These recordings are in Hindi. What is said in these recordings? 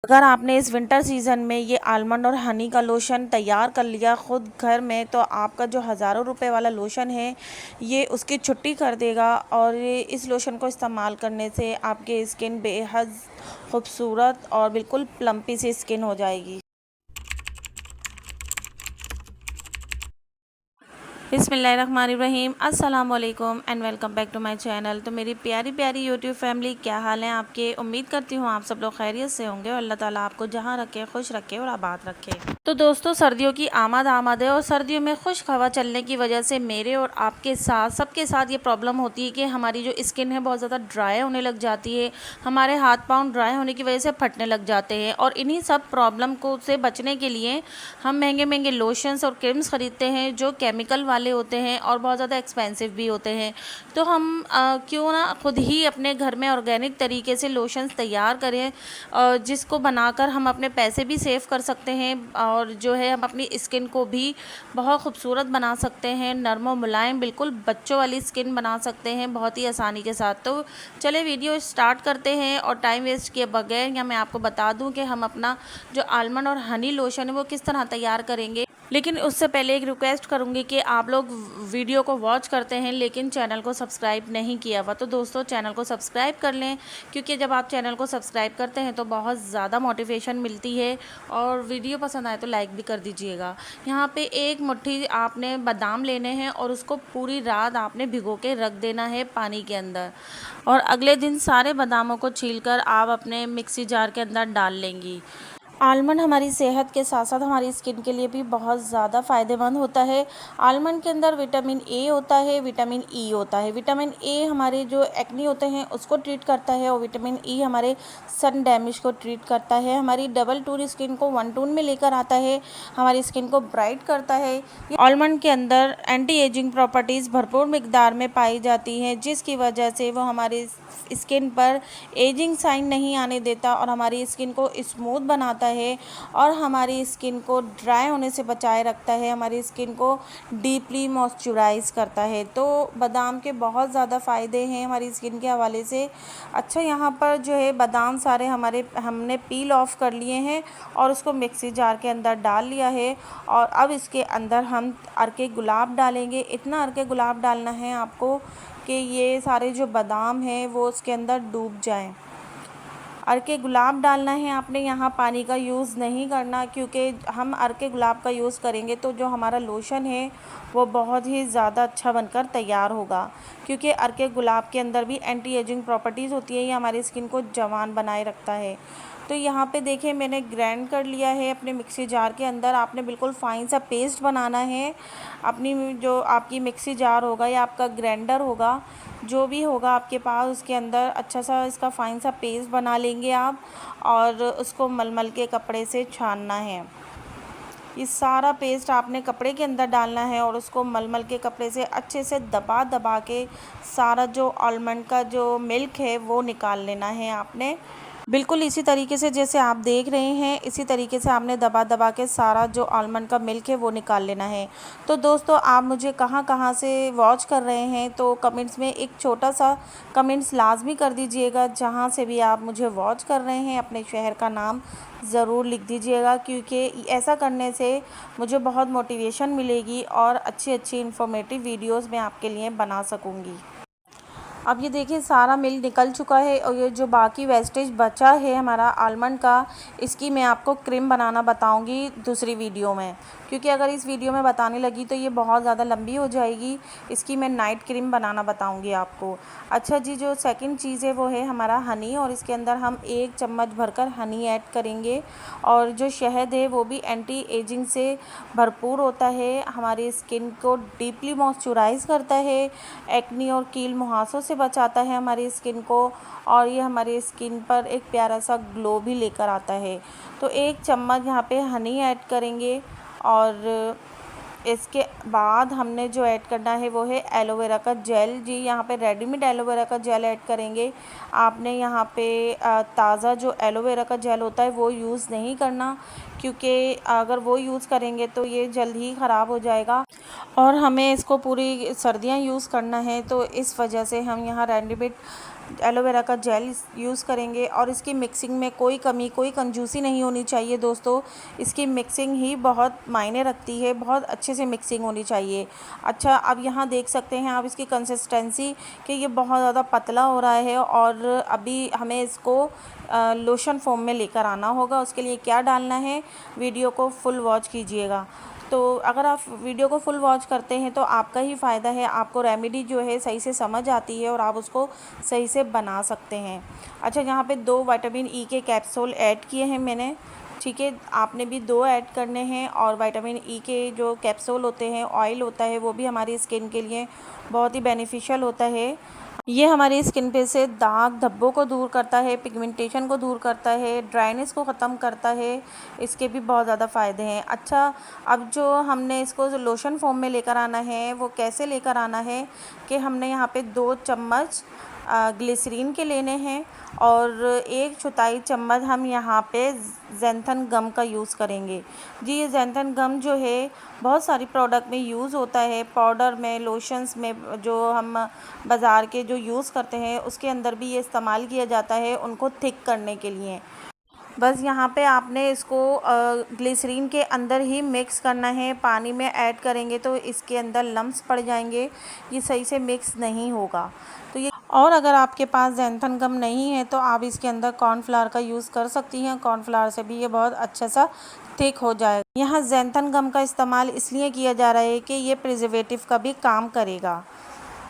अगर आपने इस विंटर सीज़न में ये आलमंड और हनी का लोशन तैयार कर लिया खुद घर में, तो आपका जो हज़ारों रुपए वाला लोशन है ये उसकी छुट्टी कर देगा। और इस लोशन को इस्तेमाल करने से आपकी स्किन बेहद खूबसूरत और बिल्कुल प्लम्पी सी स्किन हो जाएगी। बिस्मिल्लाहिर्रहमानिर्रहीम, अस्सलाम वालेकुम and welcome back to my channel. तो मेरी प्यारी प्यारी यूट्यूब फैमिली, क्या हाल है आपके? उम्मीद करती हूँ आप सब लोग खैरियत से होंगे और अल्लाह ताला आपको जहाँ रखे खुश रखे और आबाद रखे। तो दोस्तों, सर्दियों की आमद है और सर्दियों में खुश्क हवा चलने की वजह से मेरे और आपके साथ सबके साथ ये प्रॉब्लम होती है कि हमारी जो स्किन है बहुत ज़्यादा ड्राई होने लग जाती है। हमारे हाथ पाँव ड्राई होने की वजह से फटने लग जाते हैं और इन्हीं सब प्रॉब्लम को से बचने के लिए हम महंगे महंगे लोशंस और क्रीम्स ख़रीदते हैं जो केमिकल वाले होते हैं और बहुत ज़्यादा एक्सपेंसिव भी होते हैं। तो हम क्यों ना खुद ही अपने घर में ऑर्गेनिक तरीके से लोशंस तैयार करें, जिसको बनाकर हम अपने पैसे भी सेव कर सकते हैं और जो है हम अपनी स्किन को भी बहुत खूबसूरत बना सकते हैं, नरम और मुलायम बिल्कुल बच्चों वाली स्किन बना सकते हैं बहुत ही आसानी के साथ। तो चले वीडियो स्टार्ट करते हैं और टाइम वेस्ट किए बगैर या मैं आपको बता दूं कि हम अपना जो आलमंड और हनी लोशन है वो किस तरह तैयार करेंगे। लेकिन उससे पहले एक रिक्वेस्ट करूंगी कि आप लोग वीडियो को वॉच करते हैं लेकिन चैनल को सब्सक्राइब नहीं किया हुआ, तो दोस्तों चैनल को सब्सक्राइब कर लें, क्योंकि जब आप चैनल को सब्सक्राइब करते हैं तो बहुत ज़्यादा मोटिवेशन मिलती है। और वीडियो पसंद आए तो लाइक भी कर दीजिएगा। यहाँ पे एक मुट्ठी आपने बादाम लेने हैं और उसको पूरी रात आपने भिगो के रख देना है पानी के अंदर, और अगले दिन सारे बादामों को छीलकर आप अपने मिक्सी जार के अंदर डाल लेंगी। आलमंड हमारी सेहत के साथ साथ हमारी स्किन के लिए भी बहुत ज़्यादा फ़ायदेमंद होता है। आलमंड के अंदर विटामिन ए होता है, विटामिन ई होता है। विटामिन ए हमारे जो एक्ने होते हैं उसको ट्रीट करता है और विटामिन ई हमारे सन डैमेज को ट्रीट करता है, हमारी डबल टून स्किन को वन टून में लेकर आता है, हमारी स्किन को ब्राइट करता है। ये आलमंड के अंदर एंटी एजिंग प्रॉपर्टीज़ भरपूर मिकदार में पाई जाती हैं, जिसकी वजह से वो हमारे स्किन पर एजिंग साइन नहीं आने देता और हमारी स्किन को स्मूथ बनाता है और हमारी स्किन को ड्राई होने से बचाए रखता है, हमारी स्किन को डीपली मॉइस्चराइज करता है। तो बादाम के बहुत ज़्यादा फ़ायदे हैं हमारी स्किन के हवाले से। अच्छा, यहाँ पर जो है बादाम सारे हमने पील ऑफ कर लिए हैं और उसको मिक्सी जार के अंदर डाल लिया है। और अब इसके अंदर हम अर्के गुलाब डालेंगे। इतना अर्के गुलाब डालना है आपको कि ये सारे जो बादाम हैं वो उसके अंदर डूब जाएं। अर्के गुलाब डालना है आपने, यहाँ पानी का यूज़ नहीं करना, क्योंकि हम अर्के गुलाब का यूज़ करेंगे तो जो हमारा लोशन है वो बहुत ही ज़्यादा अच्छा बनकर तैयार होगा, क्योंकि अर्के गुलाब के अंदर भी एंटी एजिंग प्रॉपर्टीज़ होती है, ये हमारी स्किन को जवान बनाए रखता है। तो यहाँ पे देखिए मैंने ग्राइंड कर लिया है अपने मिक्सी जार के अंदर। आपने बिल्कुल फ़ाइन सा पेस्ट बनाना है। अपनी जो आपकी मिक्सी जार होगा या आपका ग्राइंडर होगा, जो भी होगा आपके पास, उसके अंदर अच्छा सा इसका फ़ाइन सा पेस्ट बना लेंगे आप और उसको मलमल के कपड़े से छानना है। ये सारा पेस्ट आपने कपड़े के अंदर डालना है और उसको मलमल के कपड़े से अच्छे से दबा दबा के सारा जो आलमंड का जो मिल्क है वो निकाल लेना है आपने। बिल्कुल इसी तरीके से जैसे आप देख रहे हैं, इसी तरीके से आपने दबा दबा के सारा जो आलमंड का मिल्क है वो निकाल लेना है। तो दोस्तों, आप मुझे कहाँ कहाँ से वॉच कर रहे हैं तो कमेंट्स में एक छोटा सा कमेंट्स लाजमी कर दीजिएगा। जहाँ से भी आप मुझे वॉच कर रहे हैं अपने शहर का नाम ज़रूर लिख दीजिएगा, क्योंकि ऐसा करने से मुझे बहुत मोटिवेशन मिलेगी और अच्छी अच्छी इन्फॉर्मेटिव वीडियोज़ मैं आपके लिए बना सकूँगी। अब ये देखिए सारा मिल्क निकल चुका है और ये जो बाकी वेस्टेज बचा है हमारा आलमंड का, इसकी मैं आपको क्रीम बनाना बताऊंगी दूसरी वीडियो में, क्योंकि अगर इस वीडियो में बताने लगी तो ये बहुत ज़्यादा लंबी हो जाएगी। इसकी मैं नाइट क्रीम बनाना बताऊंगी आपको। अच्छा जी, जो सेकंड चीज़ है वो है हमारा हनी, और इसके अंदर हम 1 चम्मच भरकर हनी ऐड करेंगे। और जो शहद है वो भी एंटी एजिंग से भरपूर होता है, हमारी स्किन को डीपली मॉइस्चराइज करता है, एक्नी और कील मुहासों से बचाता है हमारी स्किन को, और ये हमारी स्किन पर एक प्यारा सा ग्लो भी लेकर आता है। तो 1 चम्मच यहाँ पे हनी ऐड करेंगे और इसके बाद हमने जो ऐड करना है वो है एलोवेरा का जेल। जी, यहाँ पे रेडीमेड एलोवेरा का जेल ऐड करेंगे। आपने यहाँ पे ताज़ा जो एलोवेरा का जेल होता है वो यूज़ नहीं करना, क्योंकि अगर वो यूज़ करेंगे तो ये जल्द ही ख़राब हो जाएगा और हमें इसको पूरी सर्दियाँ यूज़ करना है। तो इस वजह से हम यहाँ रेडीमेड एलोवेरा का जेल यूज़ करेंगे। और इसकी मिक्सिंग में कोई कमी, कोई कंजूसी नहीं होनी चाहिए दोस्तों। इसकी मिक्सिंग ही बहुत मायने रखती है, बहुत अच्छे से मिक्सिंग होनी चाहिए। अच्छा, अब यहाँ देख सकते हैं आप इसकी कंसिस्टेंसी कि ये बहुत ज़्यादा पतला हो रहा है और अभी हमें इसको लोशन फॉर्म में लेकर आना होगा। उसके लिए क्या डालना है, वीडियो को फुल वॉच कीजिएगा। तो अगर आप वीडियो को फुल वॉच करते हैं तो आपका ही फ़ायदा है, आपको रेमेडी जो है सही से समझ आती है और आप उसको सही से बना सकते हैं। अच्छा, यहाँ पे 2 विटामिन ई के कैप्सूल ऐड किए हैं मैंने, ठीक है। आपने भी 2 ऐड करने हैं। और विटामिन ई के जो कैप्सूल होते हैं, ऑयल होता है, वो भी हमारी स्किन के लिए बहुत ही बेनिफिशियल होता है। ये हमारी स्किन पे से दाग धब्बों को दूर करता है, पिगमेंटेशन को दूर करता है, ड्राइनेस को ख़त्म करता है। इसके भी बहुत ज़्यादा फ़ायदे हैं। अच्छा, अब जो हमने इसको जो लोशन फॉर्म में लेकर आना है वो कैसे लेकर आना है कि हमने यहाँ पे 2 चम्मच ग्लिसरीन के लेने हैं और 1/4 चम्मच हम यहाँ पे ज़ैंथन गम का यूज़ करेंगे। जी, ये ज़ैंथन गम जो है बहुत सारी प्रोडक्ट में यूज़ होता है, पाउडर में, लोशंस में, जो हम बाज़ार के जो यूज़ करते हैं उसके अंदर भी ये इस्तेमाल किया जाता है उनको थिक करने के लिए। बस यहाँ पे आपने इसको ग्लिसरीन के अंदर ही मिक्स करना है, पानी में ऐड करेंगे तो इसके अंदर लम्स पड़ जाएंगे, ये सही से मिक्स नहीं होगा। तो ये, और अगर आपके पास ज़ैंथन गम नहीं है तो आप इसके अंदर कॉर्नफ्लावर का यूज़ कर सकती हैं। कॉर्नफ्लावर से भी ये बहुत अच्छा सा थिक हो जाएगा। यहाँ ज़ैंथन गम का इस्तेमाल इसलिए किया जा रहा है कि ये प्रिजर्वेटिव का भी काम करेगा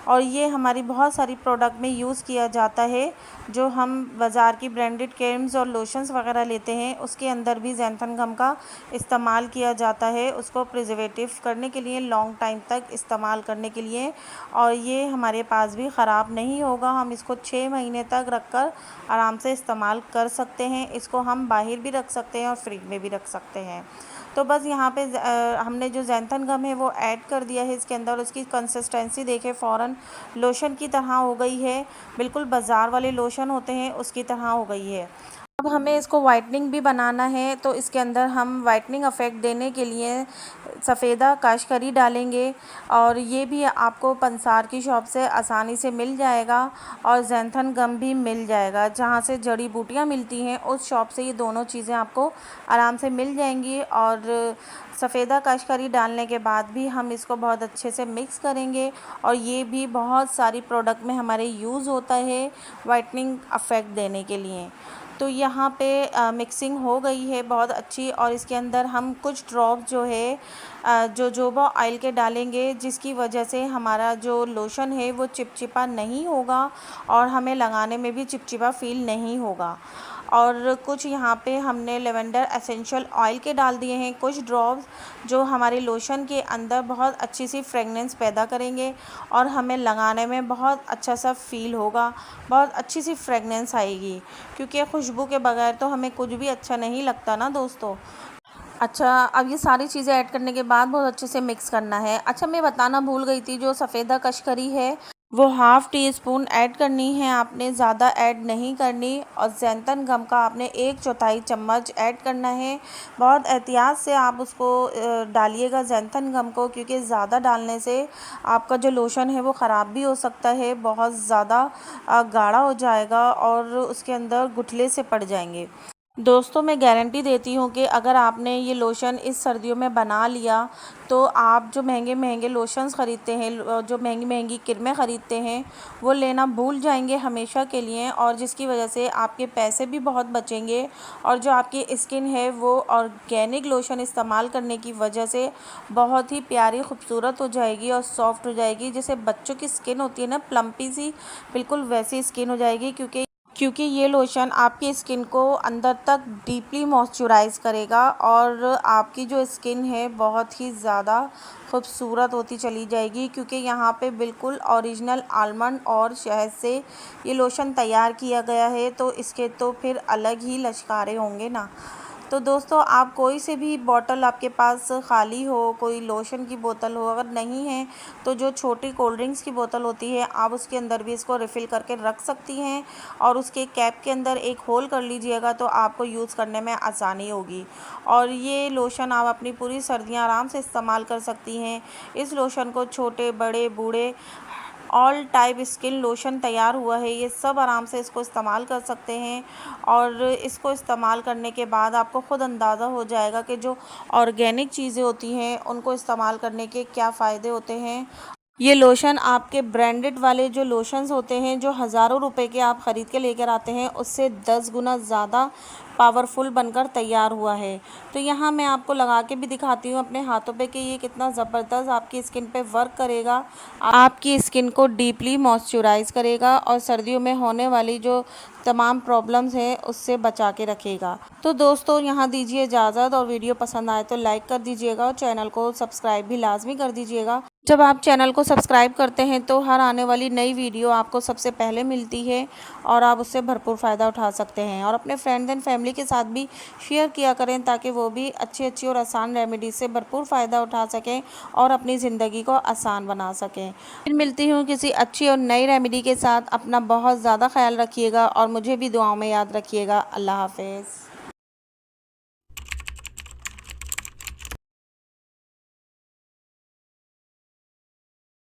और ये हमारी बहुत सारी प्रोडक्ट में यूज़ किया जाता है। जो हम बाज़ार की ब्रांडेड क्रीम्स और लोशंस वगैरह लेते हैं उसके अंदर भी ज़ैंथन गम का इस्तेमाल किया जाता है, उसको प्रिजर्वेटिव करने के लिए, लॉन्ग टाइम तक इस्तेमाल करने के लिए। और ये हमारे पास भी ख़राब नहीं होगा, हम इसको 6 महीने तक रख कर आराम से इस्तेमाल कर सकते हैं। इसको हम बाहर भी रख सकते हैं और फ्रिज में भी रख सकते हैं। तो बस यहाँ पे हमने जो ज़ैंथन गम है वो ऐड कर दिया है इसके अंदर। उसकी कंसिस्टेंसी देखें, फ़ौरन लोशन की तरह हो गई है, बिल्कुल बाज़ार वाले लोशन होते हैं उसकी तरह हो गई है। अब हमें इसको वाइटनिंग भी बनाना है तो इसके अंदर हम वाइटनिंग इफ़ेक्ट देने के लिए सफ़ेदा काशकरी डालेंगे और ये भी आपको पंसार की शॉप से आसानी से मिल जाएगा और ज़ैंथन गम भी मिल जाएगा। जहाँ से जड़ी बूटियाँ मिलती हैं उस शॉप से ये दोनों चीज़ें आपको आराम से मिल जाएंगी। और सफ़ेदा काशकरी डालने के बाद भी हम इसको बहुत अच्छे से मिक्स करेंगे और ये भी बहुत सारी प्रोडक्ट में हमारे यूज़ होता है वाइटनिंग इफ़ेक्ट देने के लिए। तो यहाँ पे मिक्सिंग हो गई है बहुत अच्छी और इसके अंदर हम कुछ ड्रॉप जो है जोजोबा ऑयल के डालेंगे, जिसकी वजह से हमारा जो लोशन है वो चिपचिपा नहीं होगा और हमें लगाने में भी चिपचिपा फ़ील नहीं होगा। और कुछ यहाँ पे हमने लेवेंडर एसेंशियल ऑयल के डाल दिए हैं कुछ ड्रॉप्स, जो हमारे लोशन के अंदर बहुत अच्छी सी फ्रेगनेंस पैदा करेंगे और हमें लगाने में बहुत अच्छा सा फ़ील होगा, बहुत अच्छी सी फ्रेगनेंस आएगी। क्योंकि खुशबू के बगैर तो हमें कुछ भी अच्छा नहीं लगता ना दोस्तों। अच्छा, अब ये सारी चीज़ें ऐड करने के बाद बहुत अच्छे से मिक्स करना है। अच्छा, मैं बताना भूल गई थी, जो सफ़ेदा कशकरी है वो ½ टीस्पून ऐड करनी है आपने, ज़्यादा ऐड नहीं करनी। और ज़ैंथन गम का आपने 1/4 चम्मच ऐड करना है। बहुत एहतियात से आप उसको डालिएगा ज़ैंथन गम को, क्योंकि ज़्यादा डालने से आपका जो लोशन है वो ख़राब भी हो सकता है, बहुत ज़्यादा गाढ़ा हो जाएगा और उसके अंदर गुठले से पड़ जाएंगे। दोस्तों, मैं गारंटी देती हूँ कि अगर आपने ये लोशन इस सर्दियों में बना लिया तो आप जो महंगे लोशंस ख़रीदते हैं, जो महंगी क्रीमें ख़रीदते हैं, वो लेना भूल जाएंगे हमेशा के लिए। और जिसकी वजह से आपके पैसे भी बहुत बचेंगे और जो आपकी स्किन है वो ऑर्गेनिक लोशन इस्तेमाल करने की वजह से बहुत ही प्यारी, खूबसूरत हो जाएगी और सॉफ्ट हो जाएगी। जैसे बच्चों की स्किन होती है ना, प्लम्पी सी, बिल्कुल वैसी स्किन हो जाएगी। क्योंकि ये लोशन आपकी स्किन को अंदर तक डीपली मॉइस्चराइज़ करेगा और आपकी जो स्किन है बहुत ही ज़्यादा खूबसूरत होती चली जाएगी। क्योंकि यहाँ पे बिल्कुल ओरिजिनल आलमंड और शहद से ये लोशन तैयार किया गया है, तो इसके तो फिर अलग ही लश्कारे होंगे ना। तो दोस्तों, आप कोई से भी बॉटल आपके पास खाली हो, कोई लोशन की बोतल हो, अगर नहीं है तो जो छोटी कोल्ड ड्रिंक्स की बोतल होती है आप उसके अंदर भी इसको रिफ़िल करके रख सकती हैं और उसके कैप के अंदर एक होल कर लीजिएगा तो आपको यूज़ करने में आसानी होगी। और ये लोशन आप अपनी पूरी सर्दियाँ आराम से इस्तेमाल कर सकती हैं। इस लोशन को छोटे, बड़े, बूढ़े ऑल टाइप स्किन लोशन तैयार हुआ है। ये सब आराम से इसको इस्तेमाल कर सकते हैं और इसको इस्तेमाल करने के बाद आपको ख़ुद अंदाज़ा हो जाएगा कि जो ऑर्गेनिक चीज़ें होती हैं उनको इस्तेमाल करने के क्या फ़ायदे होते हैं। ये लोशन आपके ब्रांडेड वाले जो लोशंस होते हैं जो हज़ारों रुपए के आप ख़रीद के लेकर आते हैं उससे 10 गुना ज़्यादा पावरफुल बनकर तैयार हुआ है। तो यहाँ मैं आपको लगा के भी दिखाती हूँ अपने हाथों पे कि ये कितना ज़बरदस्त आपकी स्किन पे वर्क करेगा। आपकी स्किन को डीपली मॉइस्चराइज करेगा और सर्दियों में होने वाली जो तमाम प्रॉब्लम्स हैं उससे बचा के रखेगा। तो दोस्तों यहाँ दीजिए इजाज़त, और वीडियो पसंद आए तो लाइक कर दीजिएगा और चैनल को सब्सक्राइब भी लाजमी कर दीजिएगा। जब आप चैनल को सब्सक्राइब करते हैं तो हर आने वाली नई वीडियो आपको सबसे पहले मिलती है और आप उससे भरपूर फ़ायदा उठा सकते हैं। और अपने फ्रेंड्स एंड फैमिली के साथ भी शेयर किया करें ताकि वो भी अच्छी अच्छी और आसान रेमेडी से भरपूर फ़ायदा उठा सकें और अपनी ज़िंदगी को आसान बना सकें। फिर मिलती हूँ किसी अच्छी और नई रेमेडी के साथ। अपना बहुत ज़्यादा ख्याल रखिएगा और मुझे भी दुआओं में याद रखिएगा। अल्लाह हाफ़िज़।